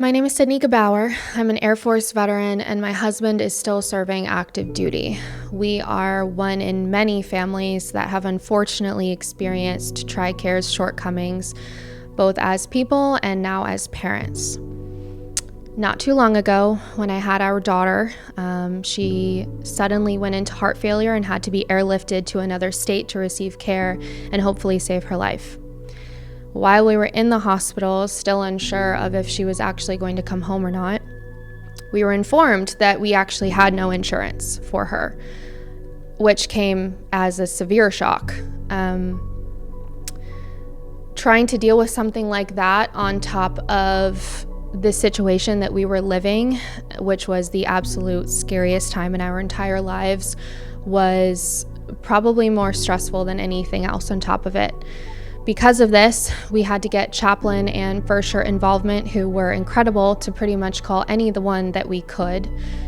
My name is Sydney Gebauer. I'm an Air Force veteran, and my husband is still serving active duty. We are one in many families that have unfortunately experienced TRICARE's shortcomings, both as people and now as parents. Not too long ago, when I had our daughter, she suddenly went into heart failure and had to be airlifted to another state to receive care and hopefully save her life. While we were in the hospital, still unsure of if she was actually going to come home or not, we were informed that we actually had no insurance for her, which came as a severe shock. Trying to deal with something like that on top of the situation that we were living, which was the absolute scariest time in our entire lives, was probably more stressful than anything else on top of it. Because of this, we had to get chaplain and first shirt involvement, who were incredible, to pretty much call any the one that we could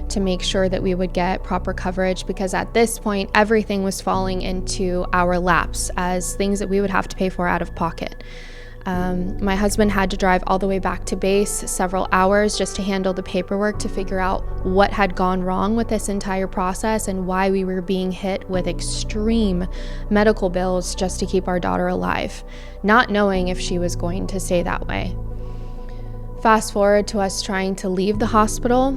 to make sure that we would get proper coverage, because at this point, everything was falling into our laps as things that we would have to pay for out of pocket. My husband had to drive all the way back to base several hours just to handle the paperwork to figure out what had gone wrong with this entire process and why we were being hit with extreme medical bills just to keep our daughter alive, not knowing if she was going to stay that way. Fast forward to us trying to leave the hospital,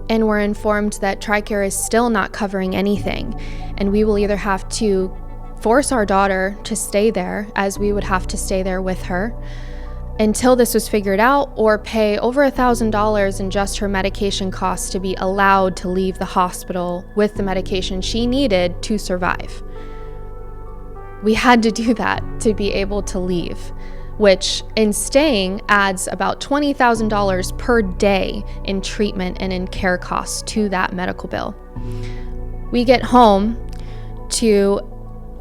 and we're informed that TRICARE is still not covering anything, and we will either have to force our daughter to stay there, as we would have to stay there with her until this was figured out, or pay over $1,000 in just her medication costs to be allowed to leave the hospital with the medication she needed to survive. We had to do that to be able to leave, which in staying adds about $20,000 per day in treatment and in care costs to that medical bill. We get home to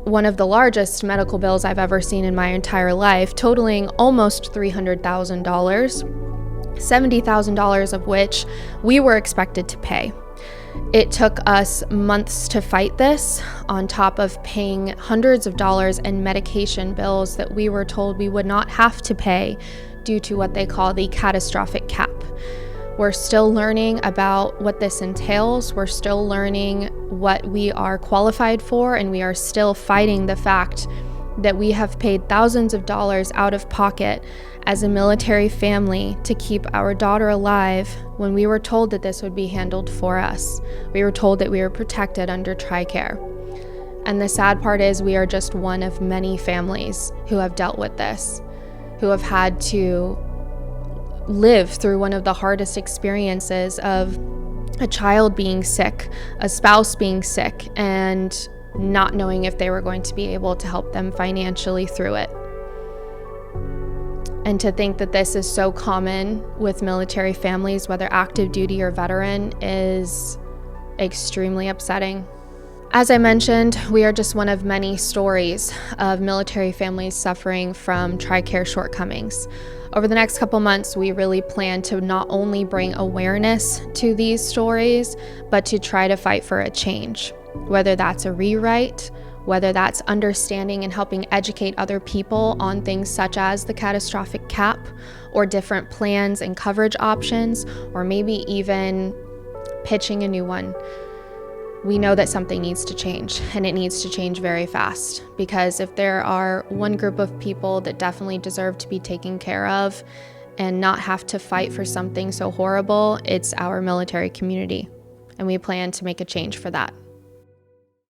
one of the largest medical bills I've ever seen in my entire life, totaling almost $300,000, $70,000 of which we were expected to pay. It took us months to fight this, on top of paying hundreds of dollars in medication bills that we were told we would not have to pay due to what they call the catastrophic cap. We're still learning about what this entails. We're still learning what we are qualified for, and we are still fighting the fact that we have paid thousands of dollars out of pocket as a military family to keep our daughter alive when we were told that this would be handled for us. We were told that we were protected under TRICARE. And the sad part is we are just one of many families who have dealt with this, who have had to live through one of the hardest experiences of a child being sick, a spouse being sick, and not knowing if they were going to be able to help them financially through it. And to think that this is so common with military families, whether active duty or veteran, is extremely upsetting. As I mentioned, we are just one of many stories of military families suffering from TRICARE shortcomings. Over the next couple months, we really plan to not only bring awareness to these stories, but to try to fight for a change, whether that's a rewrite, whether that's understanding and helping educate other people on things such as the catastrophic cap, or different plans and coverage options, or maybe even pitching a new one. We know that something needs to change, and it needs to change very fast, because if there are one group of people that definitely deserve to be taken care of and not have to fight for something so horrible, it's our military community, and we plan to make a change for that.